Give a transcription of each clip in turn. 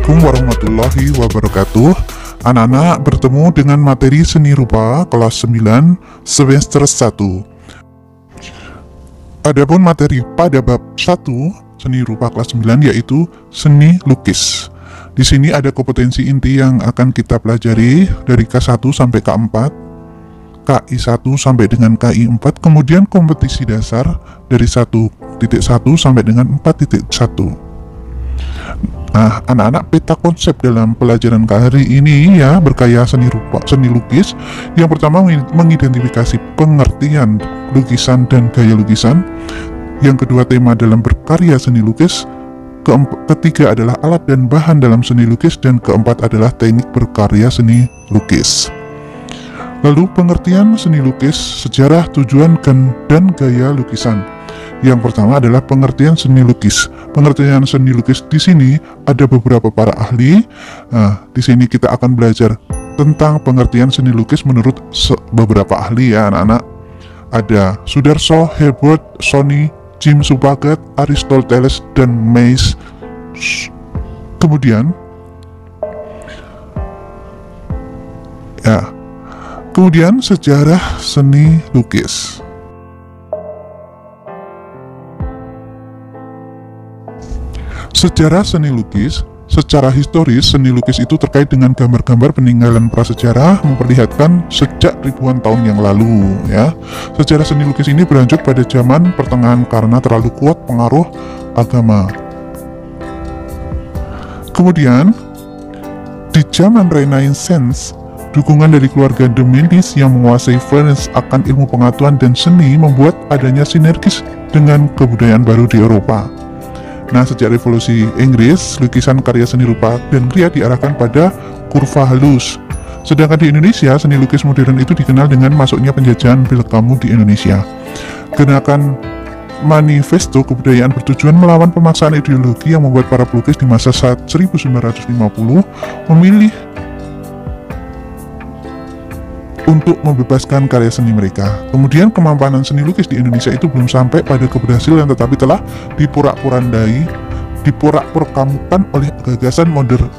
Assalamualaikum warahmatullahi wabarakatuh. Anak-anak bertemu dengan materi seni rupa kelas 9 semester 1. Adapun materi pada bab 1 seni rupa kelas 9 yaitu seni lukis. Di sini ada kompetensi inti yang akan kita pelajari dari K1 sampai K4, KI1 sampai dengan KI4, kemudian kompetisi dasar dari 1.1 sampai dengan 4.1. Nah, anak-anak, peta konsep dalam pelajaran kali ini ya berkaya seni lukis. Yang pertama, mengidentifikasi pengertian lukisan dan gaya lukisan. Yang kedua, tema dalam berkarya seni lukis. Ketiga adalah alat dan bahan dalam seni lukis, dan keempat adalah teknik berkarya seni lukis. Lalu pengertian seni lukis, sejarah, tujuan, dan gaya lukisan. Yang pertama adalah pengertian seni lukis. Pengertian seni lukis di sini ada beberapa para ahli. Nah, di sini kita akan belajar tentang pengertian seni lukis menurut beberapa ahli ya anak-anak. Ada Sudarso, Hebert, Sony, Jim Supagat, Aristoteles, dan Mays. Kemudian sejarah seni lukis. Sejarah seni lukis. Secara historis, seni lukis itu terkait dengan gambar-gambar peninggalan prasejarah memperlihatkan sejak ribuan tahun yang lalu ya. Sejarah seni lukis ini berlanjut pada zaman pertengahan karena terlalu kuat pengaruh agama. Kemudian di zaman Renaissance, dukungan dari keluarga de Medici yang menguasai Florence akan ilmu pengetahuan dan seni membuat adanya sinergis dengan kebudayaan baru di Eropa. Nah, sejak revolusi Inggris, lukisan karya seni rupa dan kria diarahkan pada kurva halus. Sedangkan di Indonesia, seni lukis modern itu dikenal dengan masuknya penjajahan Belkamu di Indonesia. Gerakan manifesto kebudayaan bertujuan melawan pemaksaan ideologi yang membuat para pelukis di masa saat 1950 memilih untuk membebaskan karya seni mereka. Kemudian kemampanan seni lukis di Indonesia itu belum sampai pada keberhasilan, tetapi telah diporak-porandakan oleh gagasan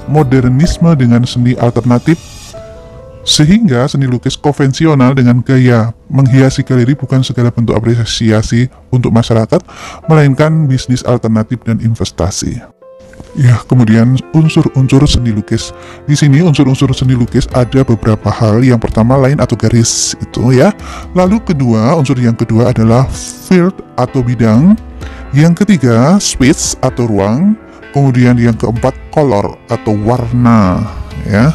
modernisme dengan seni alternatif, sehingga seni lukis konvensional dengan gaya menghiasi galeri bukan segala bentuk apresiasi untuk masyarakat, melainkan bisnis alternatif dan investasi. Ya, kemudian unsur-unsur seni lukis. Di sini unsur-unsur seni lukis ada beberapa hal. Yang pertama, line atau garis itu ya. Lalu unsur yang kedua adalah field atau bidang. Yang ketiga, space atau ruang. Kemudian yang keempat, color atau warna ya.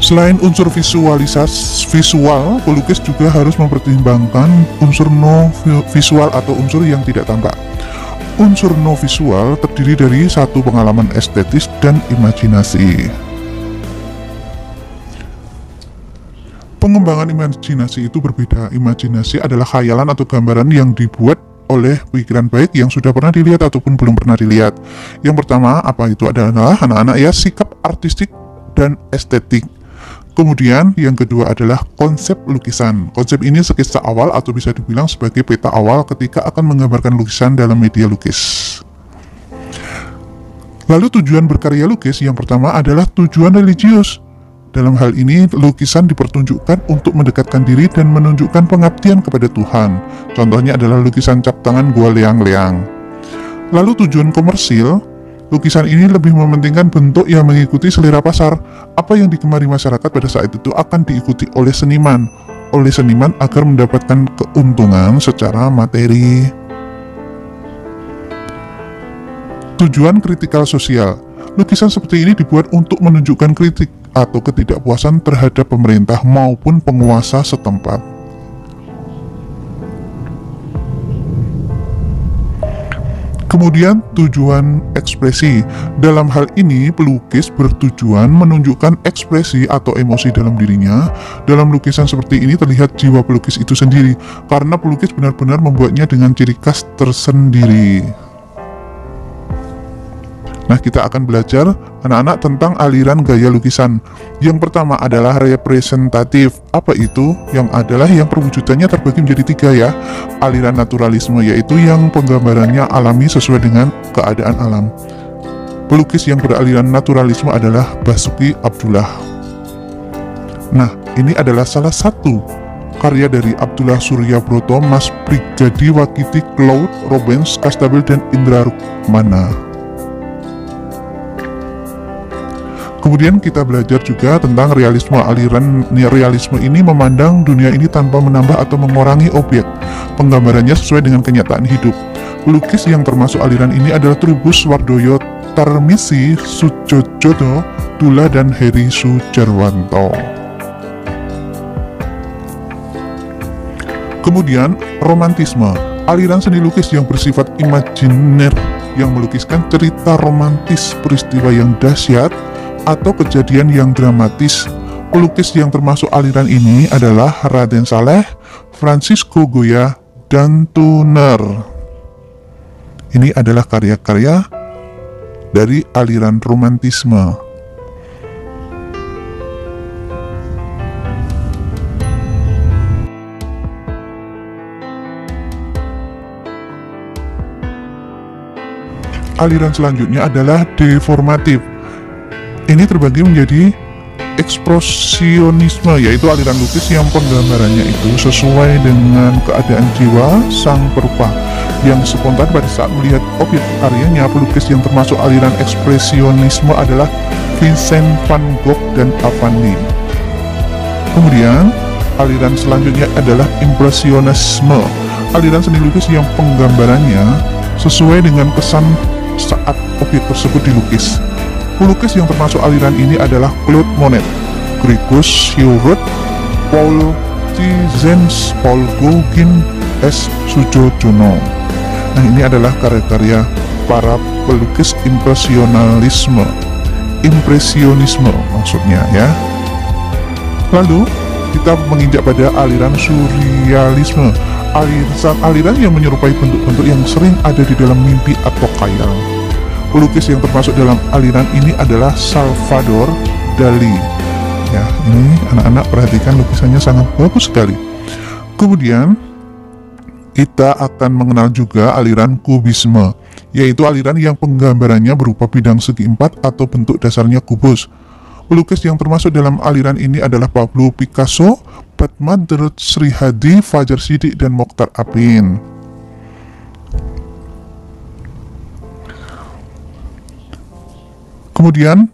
Selain unsur visual, pelukis juga harus mempertimbangkan unsur no visual atau unsur yang tidak tampak. Unsur no visual terdiri dari satu pengalaman estetis dan imajinasi. Pengembangan imajinasi itu berbeda. Imajinasi adalah khayalan atau gambaran yang dibuat oleh pikiran baik yang sudah pernah dilihat ataupun belum pernah dilihat. Yang pertama, apa itu adalah anak-anak ya, sikap artistik dan estetik. Kemudian yang kedua adalah konsep lukisan. Konsep ini sketsa awal atau bisa dibilang sebagai peta awal ketika akan menggambarkan lukisan dalam media lukis. Lalu tujuan berkarya lukis yang pertama adalah tujuan religius. Dalam hal ini lukisan dipertunjukkan untuk mendekatkan diri dan menunjukkan pengabdian kepada Tuhan. Contohnya adalah lukisan cap tangan Gua Leang-Leang. Lalu tujuan komersil. Lukisan ini lebih mementingkan bentuk yang mengikuti selera pasar. Apa yang digemari masyarakat pada saat itu akan diikuti oleh seniman agar mendapatkan keuntungan secara materi. Tujuan kritikal sosial. Lukisan seperti ini dibuat untuk menunjukkan kritik atau ketidakpuasan terhadap pemerintah maupun penguasa setempat. Kemudian tujuan ekspresi. Dalam hal ini pelukis bertujuan menunjukkan ekspresi atau emosi dalam dirinya. Dalam lukisan seperti ini terlihat jiwa pelukis itu sendiri, karena pelukis benar-benar membuatnya dengan ciri khas tersendiri. Nah, kita akan belajar anak-anak tentang aliran gaya lukisan. Yang pertama adalah representatif. Apa itu? Yang adalah yang perwujudannya terbagi menjadi 3 ya. Aliran naturalisme, yaitu yang penggambarannya alami sesuai dengan keadaan alam. Pelukis yang beraliran naturalisme adalah Basuki Abdullah. Nah, ini adalah salah satu karya dari Abdullah Suryabroto, Mas Prigadi Wakiti, Claude Robbins, Kastabel, dan Indra Rukmana. Kemudian kita belajar juga tentang realisme. Aliran realisme ini memandang dunia ini tanpa menambah atau mengurangi objek. Penggambarannya sesuai dengan kenyataan hidup. Pelukis yang termasuk aliran ini adalah Trubus Wardoyo, Tarmisi Sujojono, Tula, dan Heri Sujarwanto. Kemudian, romantisme. Aliran seni lukis yang bersifat imajiner, yang melukiskan cerita romantis, peristiwa yang dahsyat, atau kejadian yang dramatis. Pelukis yang termasuk aliran ini adalah Raden Saleh, Francisco Goya, dan Turner. Ini adalah karya-karya dari aliran romantisme. Aliran selanjutnya adalah deformatif. Ini terbagi menjadi ekspresionisme, yaitu aliran lukis yang penggambarannya itu sesuai dengan keadaan jiwa sang perupa yang spontan pada saat melihat objek karyanya. Pelukis yang termasuk aliran ekspresionisme adalah Vincent van Gogh dan Avandi. Kemudian aliran selanjutnya adalah impresionisme, aliran seni lukis yang penggambarannya sesuai dengan kesan saat objek tersebut dilukis. Pelukis yang termasuk aliran ini adalah Claude Monet, Grégoire Seurat, Paul Cézanne, Paul Gauguin, S. Sujojono. Nah, ini adalah karya-karya para pelukis impresionisme maksudnya ya. Lalu kita menginjak pada aliran surrealisme, aliran yang menyerupai bentuk-bentuk yang sering ada di dalam mimpi atau khayal. Pelukis yang termasuk dalam aliran ini adalah Salvador Dali. Ya, ini anak-anak perhatikan lukisannya sangat bagus sekali. Kemudian kita akan mengenal juga aliran kubisme, yaitu aliran yang penggambarannya berupa bidang segi empat atau bentuk dasarnya kubus. Pelukis yang termasuk dalam aliran ini adalah Pablo Picasso, Padma Srihadi, Fajar Siddiq, dan Mokhtar Apin. Kemudian,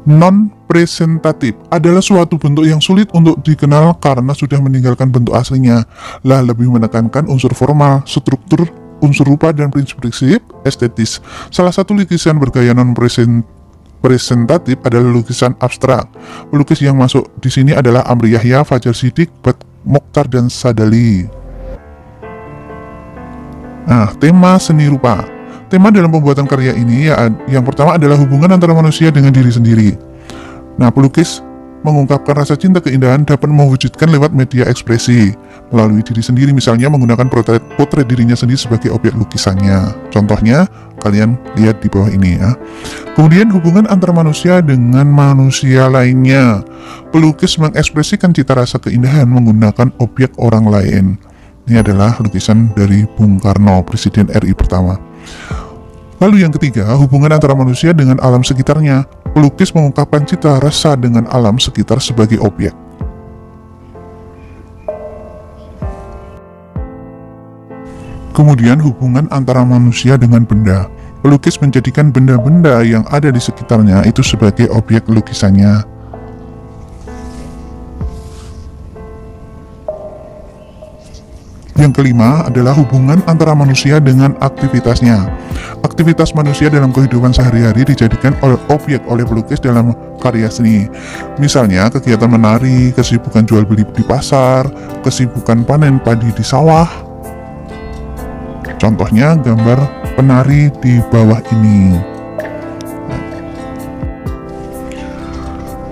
non-presentatif adalah suatu bentuk yang sulit untuk dikenal karena sudah meninggalkan bentuk aslinya, lebih menekankan unsur formal, struktur, unsur rupa, dan prinsip-prinsip estetis. Salah satu lukisan bergaya non-presentatif adalah lukisan abstrak. Pelukis yang masuk di sini adalah Amri Yahya, Fajar Siddiq, Mokhtar, dan Sadali. Nah, tema seni rupa. Tema dalam pembuatan karya ini yang pertama adalah hubungan antara manusia dengan diri sendiri. Nah, pelukis mengungkapkan rasa cinta keindahan dapat mewujudkan lewat media ekspresi melalui diri sendiri, misalnya menggunakan potret dirinya sendiri sebagai objek lukisannya. Contohnya kalian lihat di bawah ini ya. Kemudian hubungan antara manusia dengan manusia lainnya. Pelukis mengekspresikan cita rasa keindahan menggunakan objek orang lain. Ini adalah lukisan dari Bung Karno, Presiden RI pertama. Lalu yang ketiga, hubungan antara manusia dengan alam sekitarnya. Pelukis mengungkapkan cita rasa dengan alam sekitar sebagai objek. Kemudian hubungan antara manusia dengan benda. Pelukis menjadikan benda-benda yang ada di sekitarnya itu sebagai objek lukisannya. Yang kelima adalah hubungan antara manusia dengan aktivitasnya. Aktivitas manusia dalam kehidupan sehari-hari dijadikan objek oleh pelukis dalam karya seni. Misalnya kegiatan menari, kesibukan jual beli di pasar, kesibukan panen padi di sawah. Contohnya gambar penari di bawah ini.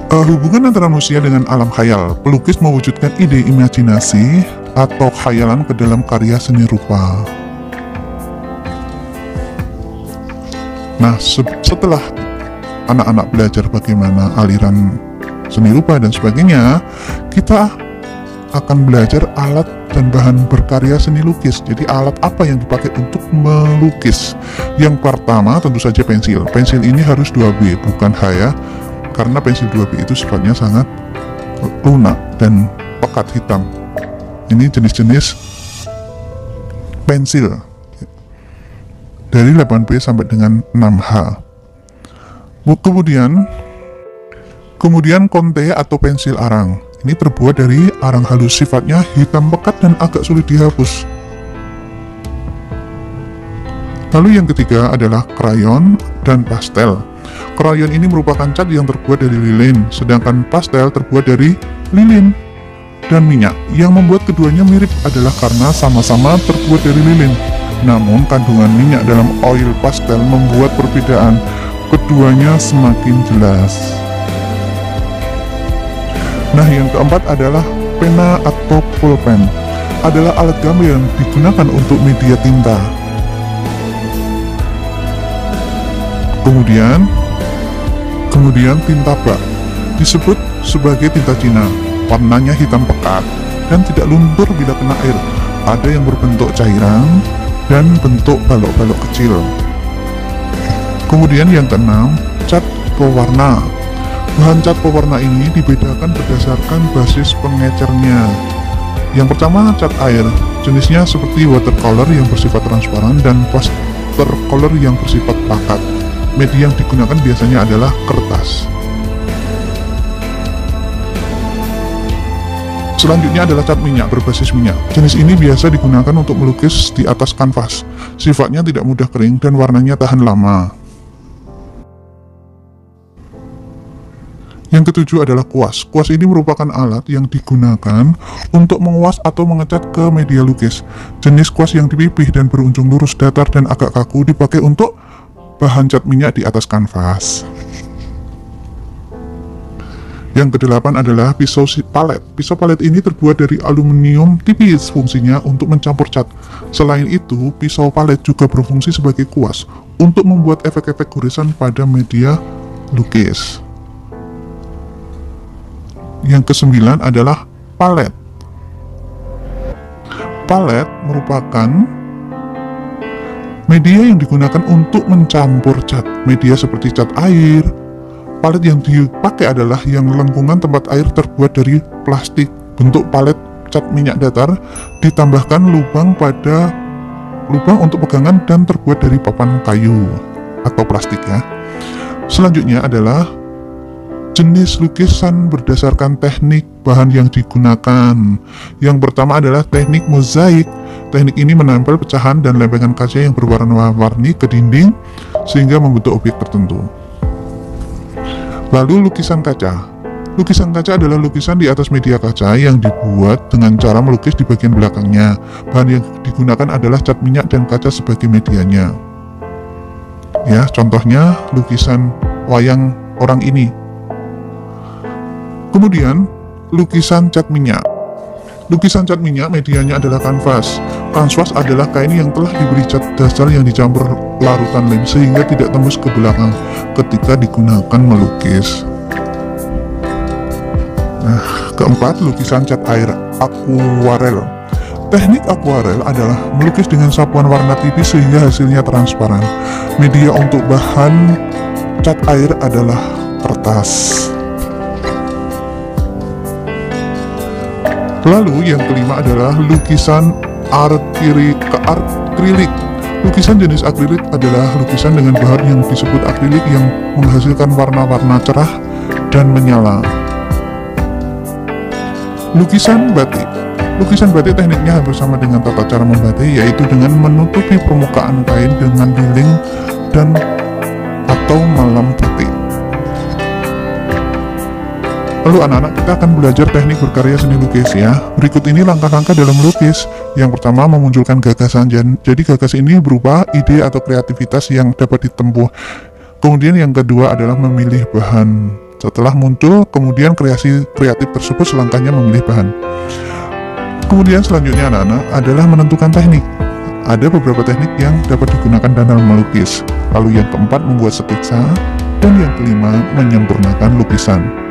Hubungan antara manusia dengan alam khayal. Pelukis mewujudkan ide imajinasi atau khayalan ke dalam karya seni rupa. Nah, setelah anak-anak belajar bagaimana aliran seni rupa dan sebagainya, kita akan belajar alat dan bahan berkarya seni lukis. Jadi alat apa yang dipakai untuk melukis? Yang pertama tentu saja pensil. Pensil ini harus 2B, bukan H ya, karena pensil 2B itu sifatnya sangat lunak dan pekat hitam. Ini jenis-jenis pensil dari 8B sampai dengan 6H. Kemudian konte atau pensil arang. Ini terbuat dari arang halus, sifatnya hitam pekat dan agak sulit dihapus. Lalu yang ketiga adalah krayon dan pastel. Krayon ini merupakan cat yang terbuat dari lilin, sedangkan pastel terbuat dari lilin dan minyak. Yang membuat keduanya mirip adalah karena sama-sama terbuat dari lilin. Namun kandungan minyak dalam oil pastel membuat perbedaan keduanya semakin jelas. Nah, yang keempat adalah pena atau pulpen. Adalah alat gambar yang digunakan untuk media tinta. Kemudian tinta bak. Disebut sebagai tinta Cina. Warnanya hitam pekat dan tidak luntur bila kena air. Ada yang berbentuk cairan dan bentuk balok-balok kecil. Kemudian yang keenam, cat pewarna. Bahan cat pewarna ini dibedakan berdasarkan basis pengecernya. Yang pertama, cat air. Jenisnya seperti watercolor yang bersifat transparan dan watercolor yang bersifat pakat. Media yang digunakan biasanya adalah kertas. Selanjutnya adalah cat minyak berbasis minyak. Jenis ini biasa digunakan untuk melukis di atas kanvas. Sifatnya tidak mudah kering dan warnanya tahan lama. Yang ketujuh adalah kuas. Kuas ini merupakan alat yang digunakan untuk menguas atau mengecat ke media lukis. Jenis kuas yang dipipih dan berujung lurus, datar, dan agak kaku dipakai untuk bahan cat minyak di atas kanvas. Yang kedelapan adalah pisau palet. Pisau palet ini terbuat dari aluminium tipis, fungsinya untuk mencampur cat. Selain itu, pisau palet juga berfungsi sebagai kuas untuk membuat efek-efek gorisan pada media lukis. Yang kesembilan adalah palet. Palet merupakan media yang digunakan untuk mencampur cat. Media seperti cat air. Palet yang dipakai adalah yang lengkungan tempat air terbuat dari plastik. Bentuk palet cat minyak datar ditambahkan lubang untuk pegangan dan terbuat dari papan kayu atau plastik ya. Selanjutnya adalah jenis lukisan berdasarkan teknik bahan yang digunakan. Yang pertama adalah teknik mozaik. Teknik ini menempel pecahan dan lempengan kaca yang berwarna-warni ke dinding sehingga membentuk objek tertentu. Lalu lukisan kaca. Lukisan kaca adalah lukisan di atas media kaca yang dibuat dengan cara melukis di bagian belakangnya. Bahan yang digunakan adalah cat minyak dan kaca sebagai medianya. Ya, contohnya lukisan wayang orang ini. Kemudian, lukisan cat minyak. Lukisan cat minyak medianya adalah kanvas. Kanvas adalah kain yang telah diberi cat dasar yang dicampur larutan lem sehingga tidak tembus ke belakang ketika digunakan melukis. Nah, keempat, lukisan cat air akuarel. Teknik akuarel adalah melukis dengan sapuan warna tipis sehingga hasilnya transparan. Media untuk bahan cat air adalah kertas. Lalu yang kelima adalah lukisan akrilik. Lukisan jenis akrilik adalah lukisan dengan bahan yang disebut akrilik yang menghasilkan warna-warna cerah dan menyala. Lukisan batik. Lukisan batik tekniknya hampir sama dengan tata cara membatik, yaitu dengan menutupi permukaan kain dengan lilin dan atau malam putih. Lalu anak-anak, kita akan belajar teknik berkarya seni lukis ya. Berikut ini langkah-langkah dalam melukis. Yang pertama, memunculkan gagasan. Jadi gagasan ini berupa ide atau kreativitas yang dapat ditempuh. Kemudian yang kedua adalah memilih bahan. Setelah muncul, kemudian kreasi kreatif tersebut selangkahnya memilih bahan. Kemudian selanjutnya anak-anak adalah menentukan teknik. Ada beberapa teknik yang dapat digunakan dalam melukis. Lalu yang keempat, membuat sketsa. Dan yang kelima, menyempurnakan lukisan.